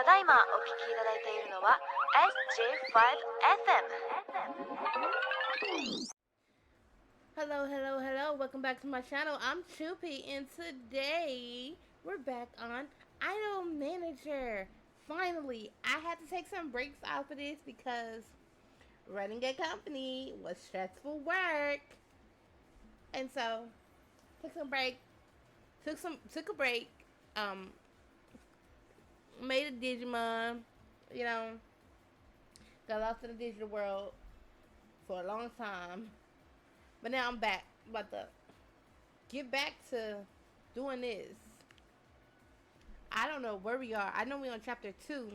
だいまお聞きいただいているのは SJ5FM。 Hello, hello, hello. Welcome back to my channel. I'm Chupi, and today we're back on Idol Manager. Finally, I had to take some breaks off of this because running a company was stressful work. And so, took a break. Made a Digimon, you know, got lost in the digital world for a long time. But now I'm back. About to get back to doing this. I don't know where we are. I know we're on chapter 2,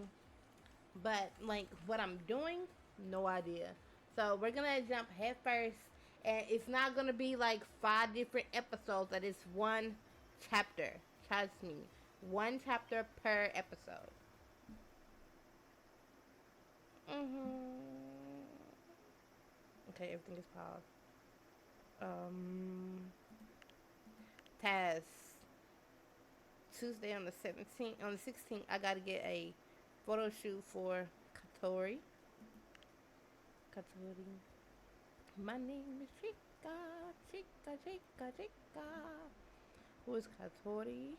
but like what I'm doing, no idea. So we're gonna jump head first, and it's not gonna be like 5 different episodes. That is one chapter. Trust me, one chapter per episode. Okay, everything is paused. Task Tuesday on the 17th. On the 16th, I gotta get a photo shoot for Katori. My name is Chica, Chica, Chica, Chica. Who is Katori?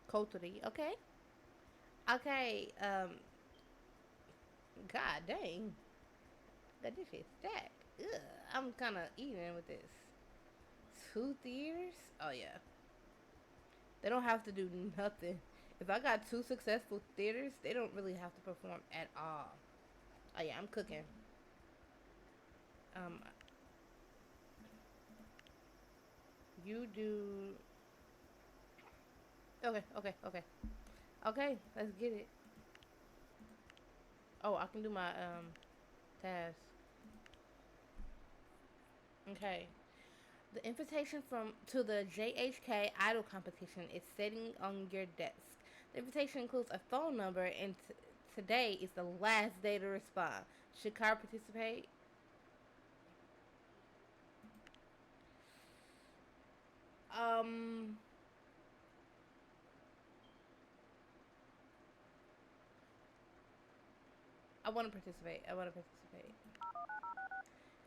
Kotori, okay. Okay, god dang. That dish is stacked. Ugh, I'm kinda eating with this. 2 theaters? Oh yeah. They don't have to do nothing. If I got 2 successful theaters, they don't really have to perform at all. Oh yeah, I'm cooking. You do. Okay. Okay, let's get it. Oh, I can do my task. Okay. The invitation to the JHK Idol competition is sitting on your desk. The invitation includes a phone number, and today is the last day to respond. Should Car participate? I want to participate.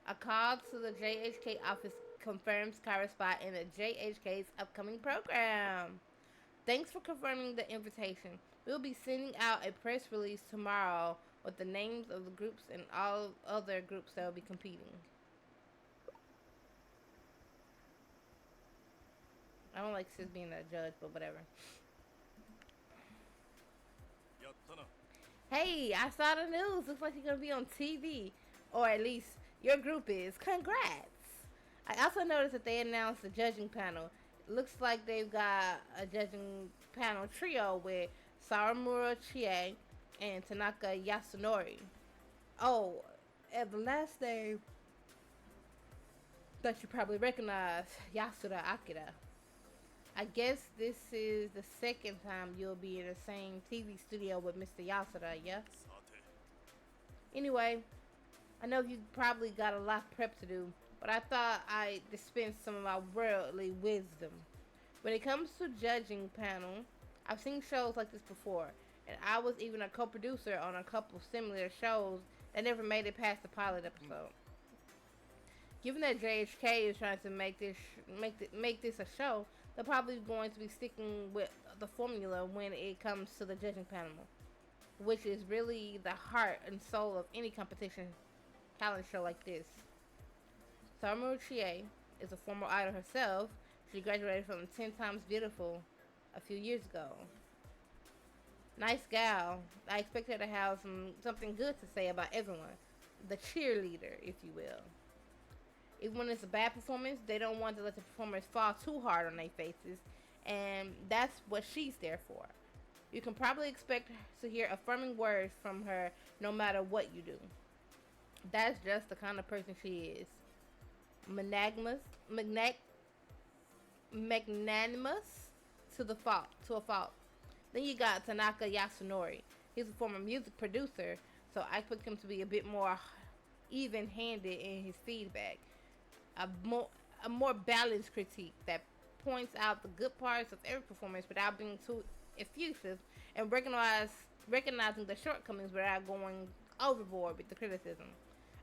A call to the JHK office confirms Kara's spot in the JHK's upcoming program. Thanks for confirming the invitation. We'll be sending out a press release tomorrow with the names of the groups and all other groups that will be competing. I don't like Sis being a judge, but whatever. Hey, I saw the news. Looks like you're going to be on TV. Or at least your group is. Congrats. I also noticed that they announced the judging panel. It looks like they've got a judging panel trio with Sawamura Chie and Tanaka Yasunori. Oh, and the last name that you probably recognize, Yasuda Akira. I guess this is the second time you'll be in the same TV studio with Mr. Yasuda, yeah? Anyway, I know you probably got a lot of prep to do, but I thought I'd dispense some of my worldly wisdom. When it comes to judging panel, I've seen shows like this before, and I was even a co-producer on a couple similar shows that never made it past the pilot episode. Given that JHK is trying to make this a show, they're probably going to be sticking with the formula when it comes to the judging panel, which is really the heart and soul of any competition talent show like this. Sawamura Chie is a former idol herself. She graduated from 10 Times Beautiful a few years ago. Nice gal. I expect her to have something good to say about everyone. The cheerleader, if you will. Even when it's a bad performance, they don't want to let the performers fall too hard on their faces, and that's what she's there for. You can probably expect to hear affirming words from her no matter what you do. That's just the kind of person she is. Magnanimous to a fault. Then you got Tanaka Yasunori. He's a former music producer, so I expect him to be a bit more even-handed in his feedback. A more balanced critique that points out the good parts of every performance without being too effusive and recognizing the shortcomings without going overboard with the criticism.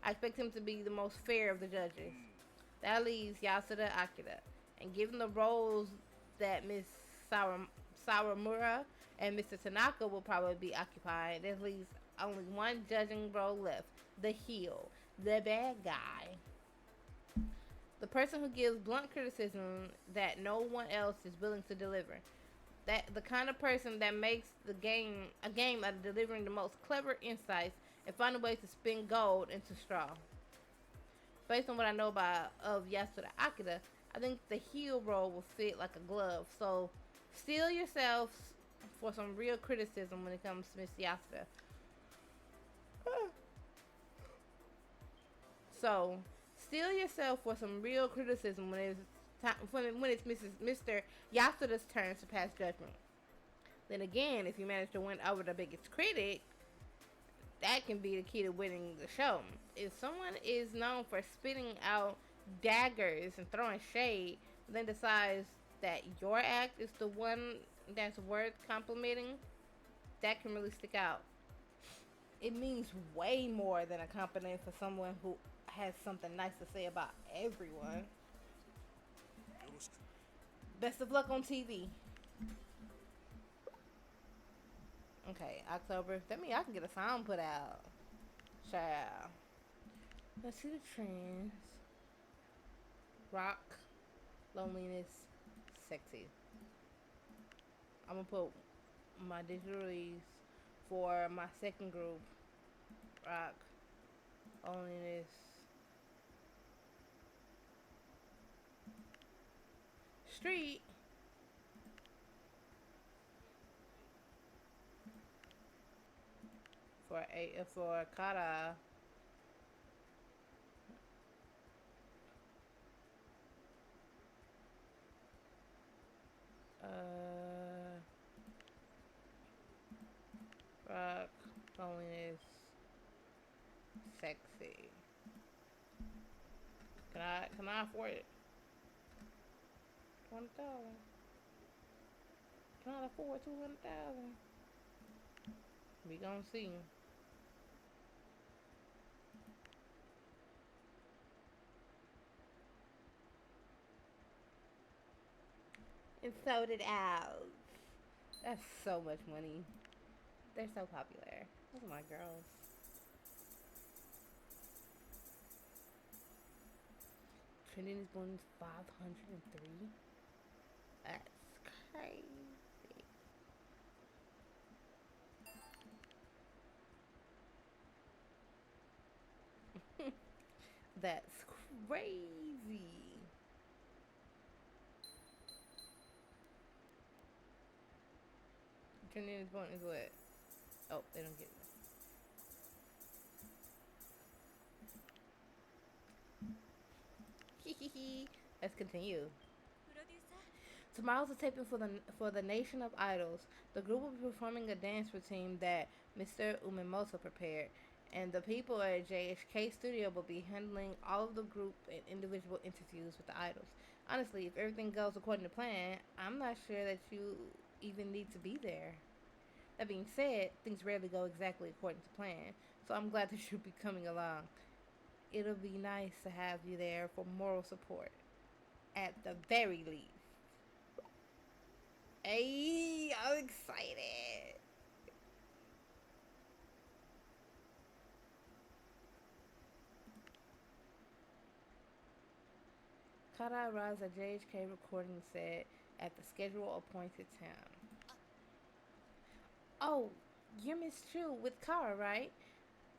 I expect him to be the most fair of the judges. That leaves Yasuda Akira. And given the roles that Miss Sawamura and Mr. Tanaka will probably be occupying, there leaves only one judging role left: the heel, the bad guy. The person who gives blunt criticism that no one else is willing to deliver. That the kind of person that makes the game a game out of delivering the most clever insights and finding ways to spin gold into straw. Based on what I know about of Yasuda Akira, I think the heel role will fit like a glove. So steel yourselves for some real criticism when it comes to Miss Yasuda. So steel yourself for some real criticism when it's Mr. Yasuda's turn to pass judgment. Then again, if you manage to win over the biggest critic, that can be the key to winning the show. If someone is known for spitting out daggers and throwing shade, then decides that your act is the one that's worth complimenting, that can really stick out. It means way more than a compliment for someone who has something nice to say about everyone. Best of luck on TV. Okay, October. That means I can get a song put out. Child. Let's see the trends. Rock, loneliness, sexy. I'm gonna put my digital release for my second group. Rock, loneliness, street. For Kara. Rock, loneliness, sexy. Can I afford it? 200,000. Can I afford 200,000? We gonna see. And so did Owls. That's so much money. They're so popular. Those are my girls. Trending is going 503. That's crazy. That's crazy. Trending is going is what? Oh, they don't get it. Let's continue. Tomorrow's a taping for the Nation of Idols. The group will be performing a dance routine that Mr. Umemoto prepared, and the people at JHK Studio will be handling all of the group and individual interviews with the idols. Honestly, if everything goes according to plan, I'm not sure that you even need to be there. That being said, things rarely go exactly according to plan, so I'm glad that you'll be coming along. It'll be nice to have you there for moral support, at the very least. Hey, I'm excited. Kara arrives at JHK recording set at the scheduled appointed time. Oh, you're Miss True with Kara, right?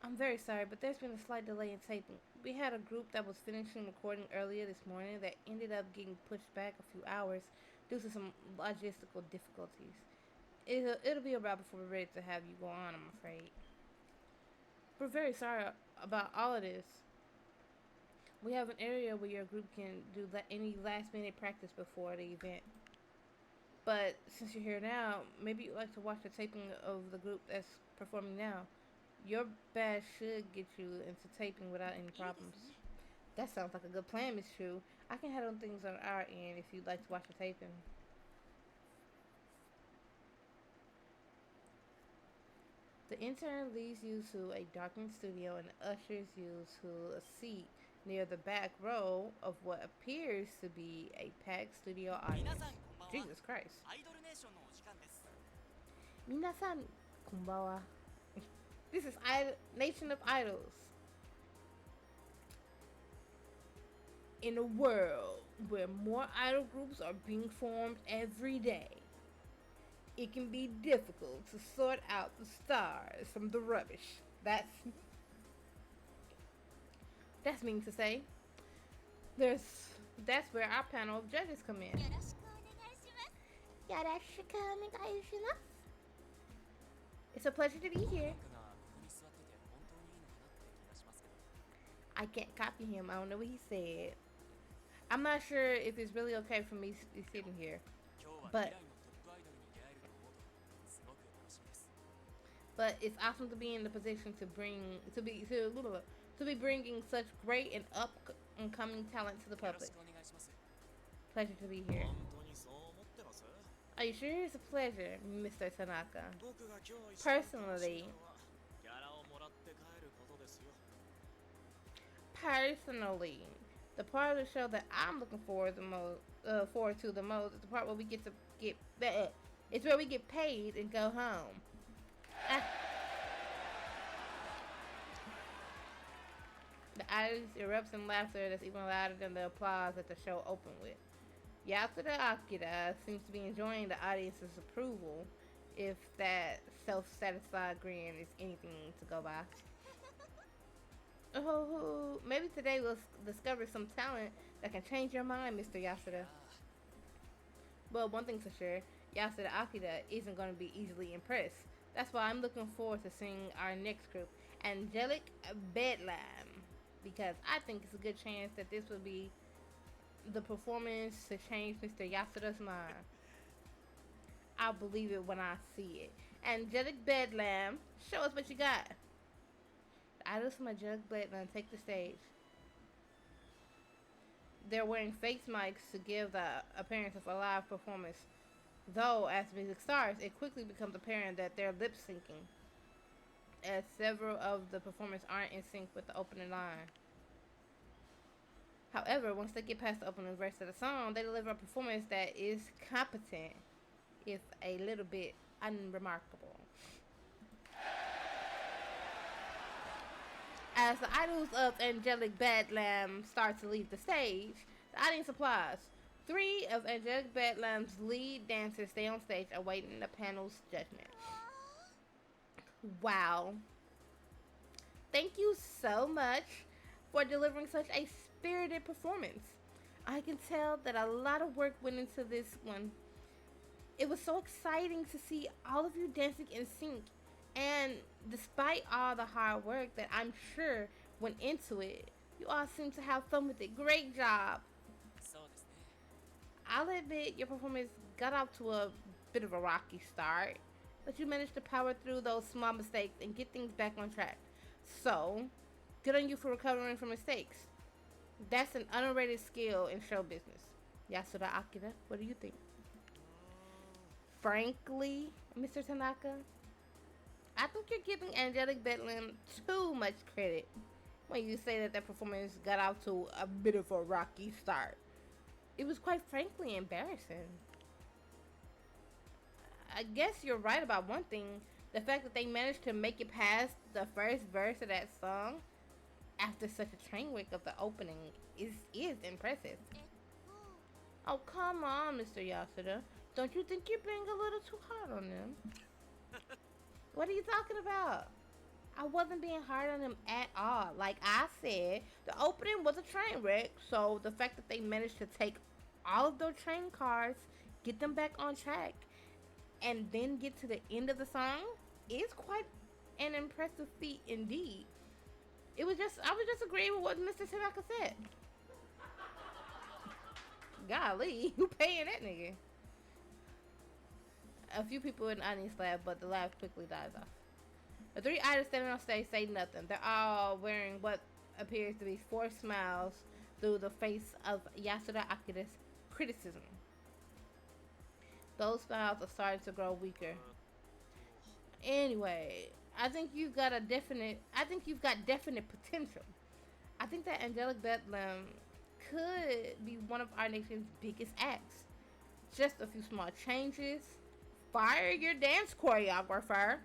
I'm very sorry, but there's been a slight delay in taping. We had a group that was finishing recording earlier this morning that ended up getting pushed back a few hours due to some logistical difficulties. It'll be a while before we're ready to have you go on, I'm afraid. We're very sorry about all of this. We have an area where your group can do any last minute practice before the event. But since you're here now, maybe you'd like to watch the taping of the group that's performing now. Your badge should get you into taping without any problems. That sounds like a good plan, Miss True. I can handle things on our end if you'd like to watch the taping. The intern leads you to a darkened studio and ushers you to a seat near the back row of what appears to be a packed studio 皆 audience. さんこんばんは Jesus Christ. アイドルネーションのお時間です Minasan konbawa. This is Nation of Idols. In a world where more idol groups are being formed every day, it can be difficult to sort out the stars from the rubbish. That's mean to say. That's where our panel of judges come in. よろしくお願いします Yoroshiku onegaishimasu. It's a pleasure to be 音 here. 楽がここに座ってて本当にいいのかなって気がしますけど I can't copy him. I don't know what he said. I'm not sure if it's really okay for me sitting here. 今日は But- 未来のトップアイドルに出会えると思うとすごく楽しみです But it's awesome to be in the position to be bringing such great and up and coming talent to the よろ public. しくお願いします Pleasure to be here. 本当にそう思ってます Are you sure? It's a pleasure, Mr. Tanaka. 僕が今日一番楽しみ Personally, なのはギャラをもらって帰ることですよ personally, the part of the show that I'm looking forward to the most is the part where we get to get it's where we get paid and go home. Ah. The audience erupts in laughter that's even louder than the applause that the show opened with. Yasuda Akira seems to be enjoying the audience's approval, if that self-satisfied grin is anything to go by. Oh, maybe today we'll discover some talent that can change your mind, Mr. Yasuda. Well, one thing's for sure, Yasuda Akira isn't going to be easily impressed. That's why I'm looking forward to seeing our next group, Angelic Bedlam, because I think it's a good chance that this will be the performance to change Mr. Yasuda's mind. I'll believe it when I see it. Angelic Bedlam, show us what you got. The idols from Angelic Bedlam take the stage. They're wearing face mics to give the appearance of a live performance. Though, as music starts, it quickly becomes apparent that they're lip syncing, as several of the performers aren't in sync with the opening line. However, once they get past the opening verse of the song, they deliver a performance that is competent, if a little bit unremarkable. As the idols of Angelic Bedlam start to leave the stage, the audience applauds. 3 of Angelic Bedlam's lead dancers stay on stage awaiting the panel's judgment. Wow. Thank you so much for delivering such a spirited performance. I can tell that a lot of work went into this one. It was so exciting to see all of you dancing in sync. And despite all the hard work that I'm sure went into it, you all seem to have fun with it. Great job. そうですね I'll admit your performance got off to a bit of a rocky start, but you managed to power through those small mistakes and get things back on track. So, good on you for recovering from mistakes. That's an underrated skill in show business. Yasuda Akira, what do you think? Frankly, Mr. Tanaka, I think you're giving Angelic Bedlam too much credit when you say that performance got off to a bit of a rocky start. It was quite frankly embarrassing. I guess you're right about one thing. The fact that they managed to make it past the first verse of that song after such a train wreck of the opening is impressive. Oh, come on, Mr. Yasuda. Don't you think you're being a little too hard on them? What are you talking about? I wasn't being hard on them at all. Like I said, the opening was a train wreck, so the fact that they managed to take all of those train cars, get them back on track, and then get to the end of the song is quite an impressive feat indeed. I was just agreeing with what Mr. Tanaka said. Golly, who paying that nigga? A few people in the audience laugh, but the laugh quickly dies off. The 3 idols standing on stage say nothing. They're all wearing what appears to be forced smiles through the face of Yasuda Akira's criticism. Those smiles are starting to grow weaker. Anyway, I think you've got definite potential. I think that Angelic Bedlam could be one of our nation's biggest acts. Just a few small changes. Fire your dance choreographer.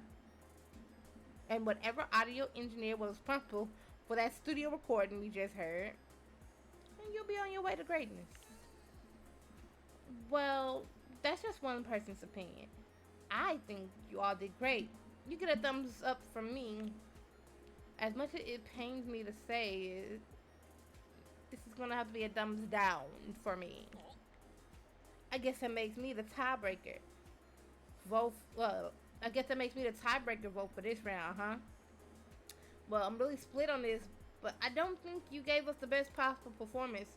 And whatever audio engineer was responsible for that studio recording we just heard. And you'll be on your way to greatness. Well, that's just one person's opinion. I think you all did great. You get a thumbs up from me. As much as it pains me to say, this is gonna have to be a thumbs down for me. I guess that makes me the tiebreaker. I guess that makes me the tiebreaker vote for this round, huh? Well, I'm really split on this, but I don't think you gave us the best possible performance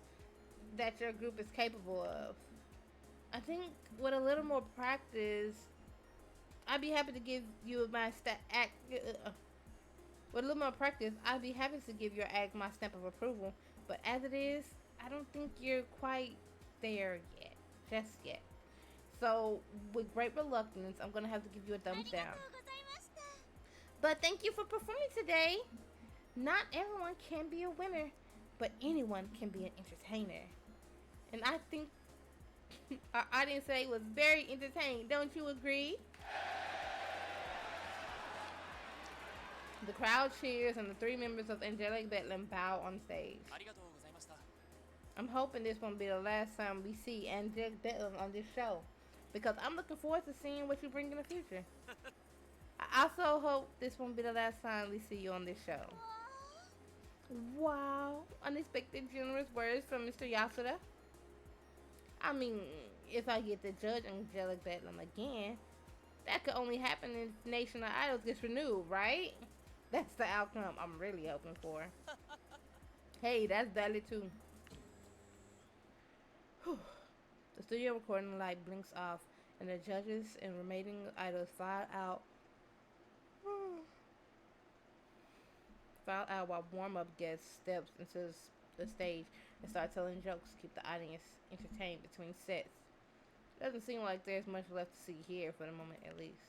that your group is capable of. I think with a little more practice, I'd be happy to give you my with a little more practice, I'd be happy to give your act my stamp of approval. But as it is, I don't think you're quite there yet. Just yet. So, with great reluctance, I'm going to have to give you a thumbs down. But thank you for performing today. Not everyone can be a winner, but anyone can be an entertainer. And I think our audience today was very entertained. Don't you agree? The crowd cheers and the three members of Angelic Bedlam bow on stage. ありがとうございました。 I'm hoping this won't be the last time we see Angelic Bedlam on this show, because I'm looking forward to seeing what you bring in the future. I also hope this won't be the last time we see you on this show. Wow, unexpected generous words from Mr. Yasuda. I mean, if I get to judge Angelic Bedlam again, that could only happen if Nation of Idols gets renewed, right? That's the outcome I'm really hoping for. Hey, that's valid too. Whew. The studio recording light blinks off, and the judges and remaining idols file out while warm-up guests steps into the stage and start telling jokes to keep the audience entertained between sets. Doesn't seem like there's much left to see here for the moment, at least.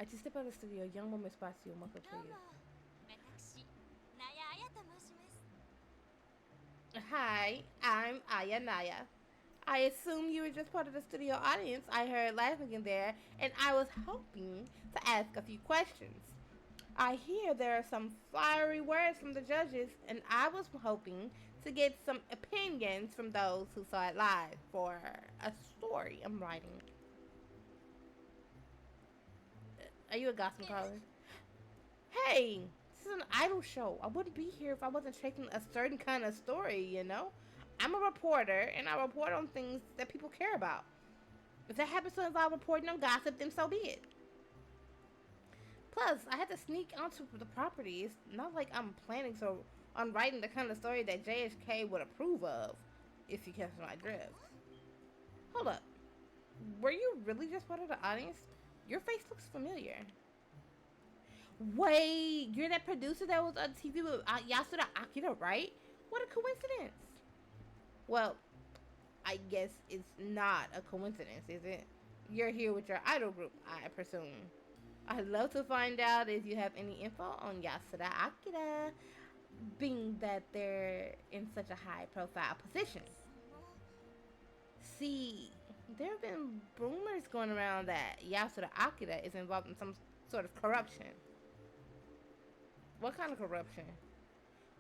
I just step out of the studio. Young woman spots you and welcome to you. 私、ナヤアヤと申します。 Hi, I'm Aya Naya. I assume you were just part of the studio audience. I heard laughing in there, and I was hoping to ask a few questions. I hear there are some fiery words from the judges, and I was hoping to get some opinions from those who saw it live for a story I'm writing. Are you a gossip caller? Hey, this is an idol show. I wouldn't be here if I wasn't checking a certain kind of story, you know? I'm a reporter, and I report on things that people care about. If that happens to involve reporting on gossip, then so be it. Plus, I had to sneak onto the property. It's not like I'm planning on writing the kind of story that JHK would approve of, if you catch my drift. Hold up. Were you really just part of the audience? Your face looks familiar. Wait, you're that producer that was on TV with Yasuda Akira, right? What a coincidence. Well, I guess it's not a coincidence, is it? You're here with your idol group, I presume. I'd love to find out if you have any info on Yasuda Akira, being that they're in such a high-profile position. See, there have been rumors going around that Yasuda Akira is involved in some sort of corruption. What kind of corruption?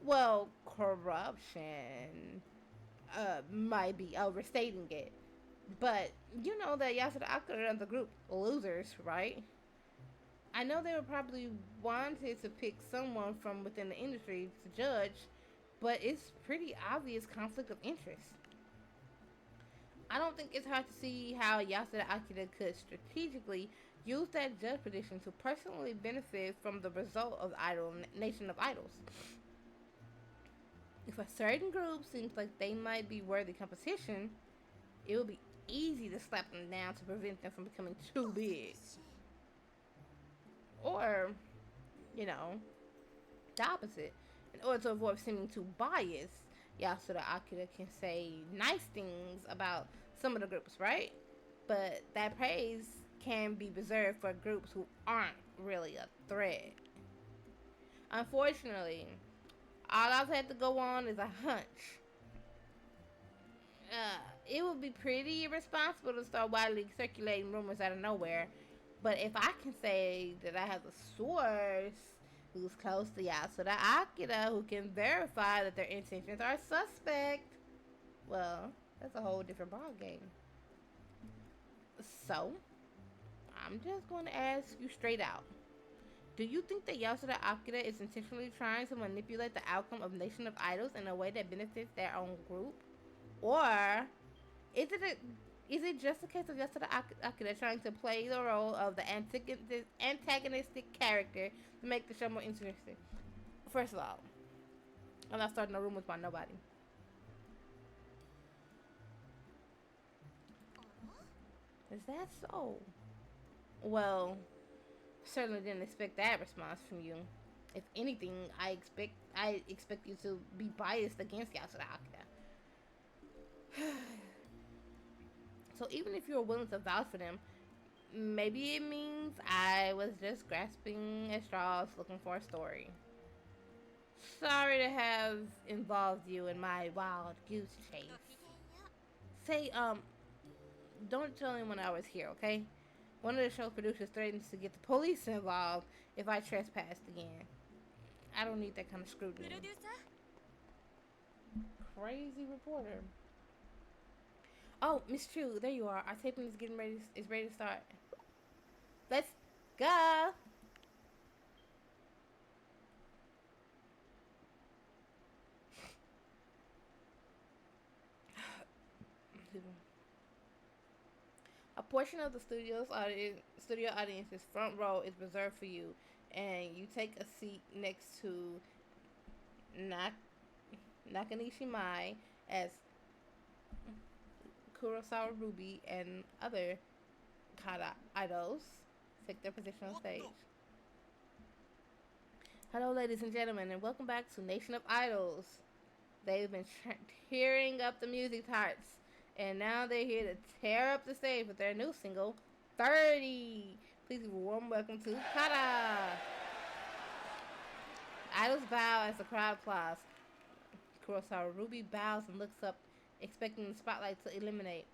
Well, corruption might be overstating it. But you know that Yasuda Akira and the group losers, right? I know they would probably wanted to pick someone from within the industry to judge, but it's pretty obvious conflict of interest. I don't think it's hard to see how Yasuda Akira could strategically use that judge position to personally benefit from the result of Nation of Idols. If a certain group seems like they might be worthy competition, it would be easy to slap them down to prevent them from becoming too big. Or, you know, the opposite. In order to avoid seeming too biased, Yasuda Akira can say nice things about some of the groups, right? but that praise can be reserved for groups who aren't really a threat. Unfortunately, all I've had to go on is a hunch. It would be pretty irresponsible to start widely circulating rumors out of nowhere, but if I can say that I have a source who's close to Yasuda Akira who can verify that their intentions are suspect, well, that's a whole different ballgame. So, I'm just going to ask you straight out. Do you think that Yasuda Akira is intentionally trying to manipulate the outcome of Nation of Idols in a way that benefits their own group? Or is it just a case of Yasuda Akira trying to play the role of the antagonistic character to make the show more interesting? First of all, I'm not starting no rumors about nobody. Is that so? Well, certainly didn't expect that response from you. If anything, I expect you to be biased against Yasuda Akira. So even if you're willing to vouch for them, maybe it means I was just grasping at straws looking for a story. Sorry to have involved you in my wild goose chase. ごきげんよう Say, don't tell anyone I was here, okay? One of the show's producers threatens to get the police involved if I trespassed again. I don't need that kind of プ scrutiny. ロデューサー Crazy reporter. Oh, Miss Chu, there you are. Our taping is ready to start. Let's go. A portion of the studio audience's front row is reserved for you, and you take a seat next to Nakanishi Mai as Kurosawa Ruby and other Kata idols take their position on stage. Hello, ladies and gentlemen, and welcome back to Nation of Idols. They've been tearing up the music charts, and now they're here to tear up the stage with their new single, 30. Please give a warm welcome to Kata. Idols bow as the crowd applauds. Kurosawa Ruby bows and looks up, expecting the spotlight to illuminate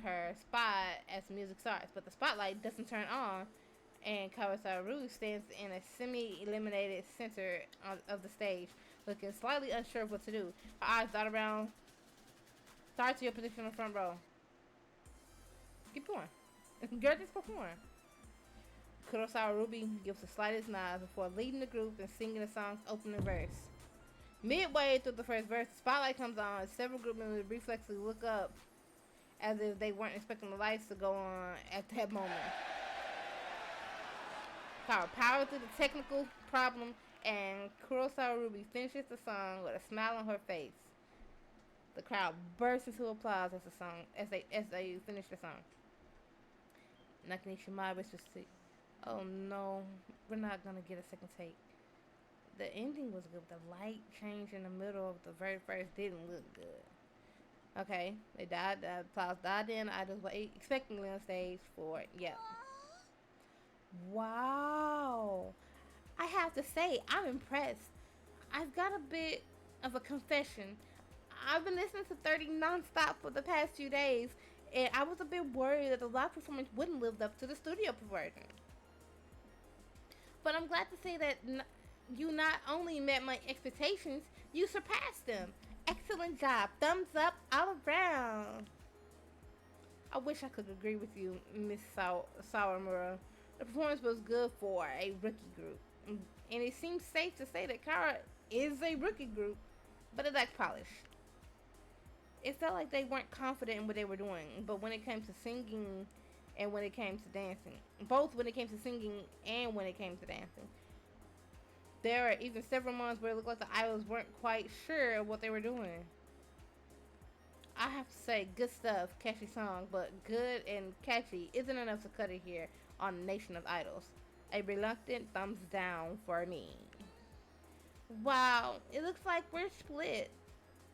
her spot as the music starts, but the spotlight doesn't turn on, and Kurosawa Ruby stands in a semi-illuminated center of the stage, looking slightly unsure of what to do. Her eyes dot around. Start to your position in the front row. Keep going. Girl, just perform. Kurosawa Ruby gives the slightest nod before leading the group and singing the song's opening verse. Midway through the first verse, the spotlight comes on, and several group members reflexively look up as if they weren't expecting the lights to go on at that moment. Power through the technical problem, and Kurosawa Ruby finishes the song with a smile on her face. The crowd bursts into applause as they finish the song. Nakanishi Mai whispers to, "Oh no, we're not gonna get a second take." The ending was good. The light change in the middle of the very first didn't look good. Okay, they died. The applause died in. I just wait expectantly on stage for it. Yeah. Wow. I have to say, I'm impressed. I've got a bit of a confession. I've been listening to 30 nonstop for the past few days, and I was a bit worried that the live performance wouldn't live up to the studio version. But I'm glad to say that you not only met my expectations, you surpassed them. Excellent job. Thumbs up all around. I wish I could agree with you, Miss Sawamura. The performance was good for a rookie group. And it seems safe to say that Kara is a rookie group, but it lacked polish. It felt like they weren't confident in what they were doing, but when it came to singing and when it came to dancing, both when it came to singing and when it came to dancing, there are even several months where it looked like the idols weren't quite sure what they were doing. I have to say, good stuff, catchy song, but good and catchy isn't enough to cut it here on Nation of Idols. A reluctant thumbs down for me. Wow, it looks like we're split.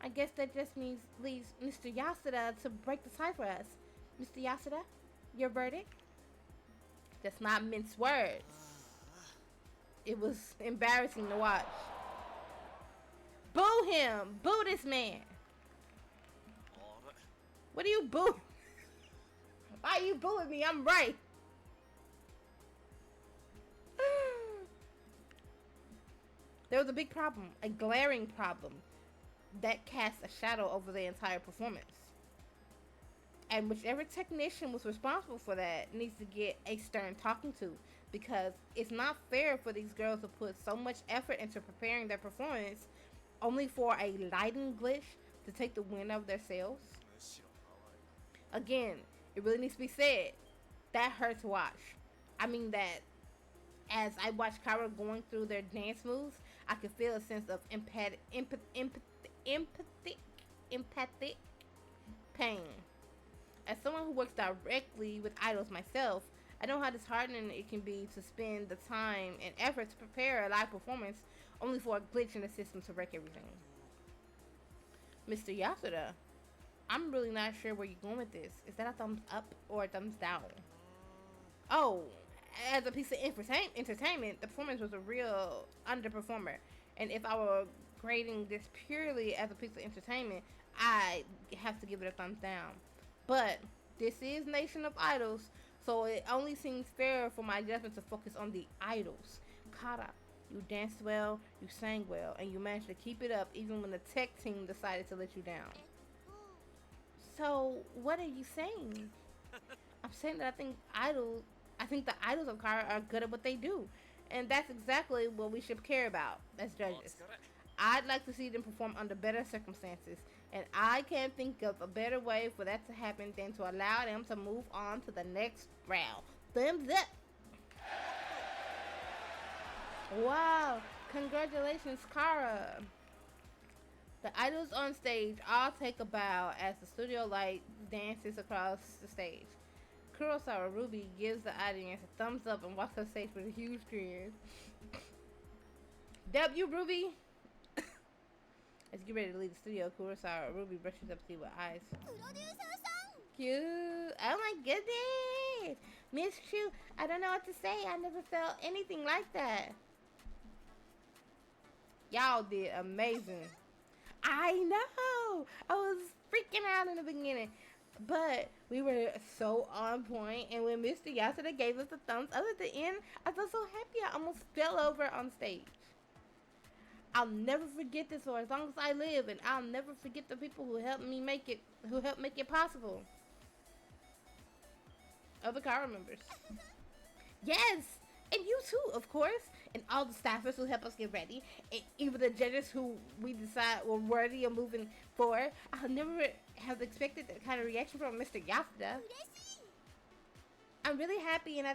I guess that just leaves Mr. Yasuda to break the tie for us. Mr. Yasuda? Your verdict? Just not mince words. It was embarrassing to watch. Boo him! Boo this man! あれ What are you boo? Why are you booing me? I'm right. There was a big problem, a glaring problem, that cast a shadow over the entire performance. And whichever technician was responsible for that needs to get a stern talking to, because it's not fair for these girls to put so much effort into preparing their performance only for a lighting glitch to take the wind out of their sails. むしろ可愛い Again, it really needs to be said. That hurt to watch. I mean that as I watched Kyra going through their dance moves, I could feel a sense of empathic pain. As someone who works directly with idols myself, I know how disheartening it can be to spend the time and effort to prepare a live performance only for a glitch in the system to wreck everything. Mr. Yasuda, I'm really not sure where you're going with this. Is that a thumbs up or a thumbs down? Oh, as a piece of entertainment, the performance was a real underperformer. And if I were grading this purely as a piece of entertainment, I have to give it a thumbs down. But this is Nation of Idols, so it only seems fair for my judgment to focus on the idols. Kara, you danced well, you sang well, and you managed to keep it up even when the tech team decided to let you down. えっと So, what are you saying? I'm saying that I think the idols of Kara are good at what they do. And that's exactly what we should care about as お judges. 疲れ I'd like to see them perform under better circumstances. And I can't think of a better way for that to happen than to allow them to move on to the next round. Thumbs up! Wow! Congratulations, Kara! The idols on stage all take a bow as the studio light dances across the stage. Kurosawa Ruby gives the audience a thumbs up and walks off stage with a huge grin. W Ruby! As you get ready to leave the studio, Kurosawa Ruby brushes up to you with eyes. プロデューサーさん Cute! Oh my goodness! Miss Chu, I don't know what to say. I never felt anything like that. Y'all did amazing. I know! I was freaking out in the beginning. But we were so on point, and when Mr. Yasuda gave us the thumbs up at the end, I felt so happy I almost fell over on stage. I'll never forget this for as long as I live, and I'll never forget the people who helped make it possible. Other Kara members. Yes! And you too, of course. And all the staffers who help us get ready. And even the judges who we decide were worthy of moving forward. I'll never have expected that kind of reaction from Mr. Yasuda. 嬉しい I'm really happy and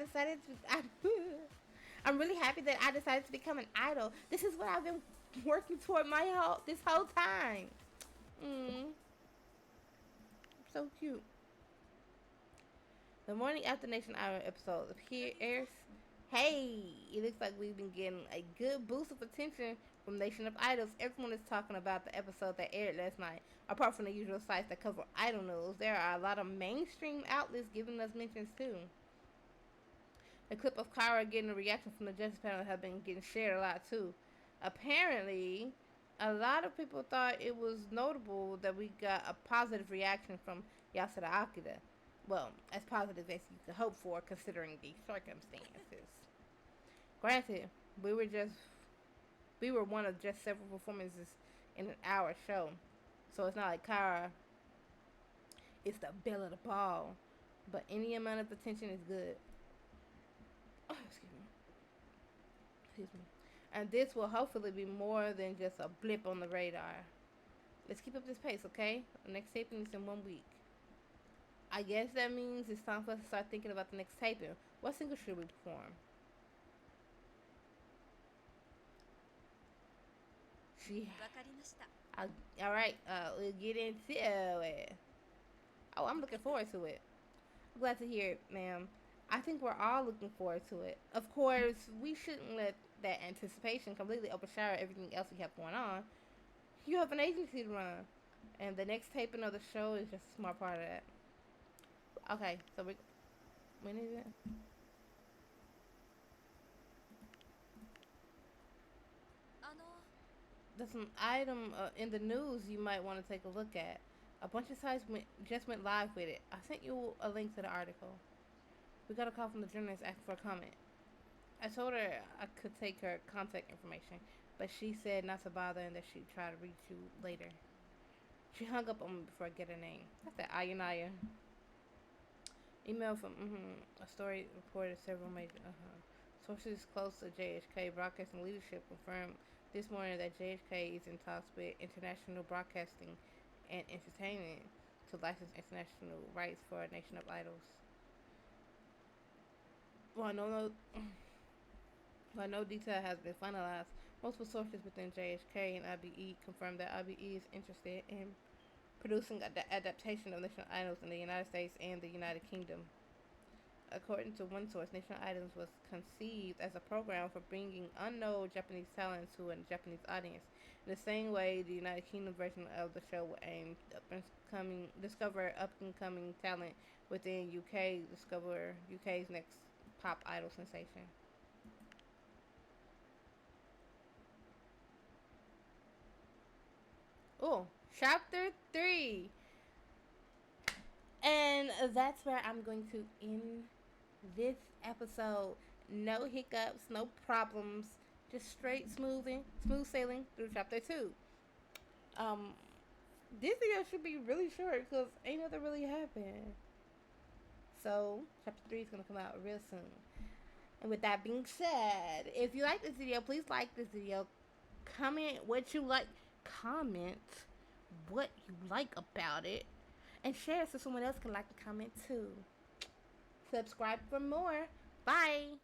I'm really happy that I decided to become an idol. This is what I've been working toward this whole time. So cute. The morning after Nation Idol episode airs. Hey, it looks like we've been getting a good boost of attention from Nation of Idols. Everyone is talking about the episode that aired last night. Apart from the usual sites that cover idol news, there are a lot of mainstream outlets giving us mentions too. The clip of Kyra getting a reaction from the judges panel has been getting shared a lot too. Apparently, a lot of people thought it was notable that we got a positive reaction from Yasuda Akira. Well, as positive as you could hope for considering the circumstances. Granted, we were one of just several performances in an hour show. So it's not like Kyra is the belle of the ball. But any amount of attention is good. Oh, excuse me. And this will hopefully be more than just a blip on the radar. Let's keep up this pace, okay? The next taping is in 1 week. I guess that means it's time for us to start thinking about the next taping. What single should we perform? She. わかりました Alright, we'll get into it. Oh, I'm looking forward to it. I'm glad to hear it, ma'am. I think we're all looking forward to it. Of course, we shouldn't let that anticipation completely overshadow everything else we have going on. You have an agency to run. And the next taping of the show is just a small part of that. Okay, so When is it? There's an item in the news you might want to take a look at. A bunch of sites just went live with it. I sent you a link to the article. We got a call from the journalist asking for a comment. I told her I could take her contact information, but she said not to bother and that she'd try to reach you later. She hung up on me before I get her name. That's that Ayanaya. Email from a story reported several major sources close to JHK Broadcasting leadership confirmed this morning that JHK is in talks with International Broadcasting and Entertainment to license international rights for A Nation of Idols. While no detail has been finalized, multiple sources within JHK and IBE confirmed that IBE is interested in producing an adaptation of National Idols in the United States and the United Kingdom. According to one source, National Idols was conceived as a program for bringing unknown Japanese talent to a Japanese audience. In the same way, the United Kingdom version of the show will aim to discover up-and-coming talent within discover UK's next pop idol sensation. Oh, chapter 3. And that's where I'm going to end this episode. No hiccups, no problems, just straight smooth sailing through chapter 2. This video should be really short because ain't nothing really happened. So chapter 3 is gonna come out real soon. And with that being said, if you like this video, please like this video. Comment what you like about it. And share so someone else can like and comment too. Subscribe for more. Bye.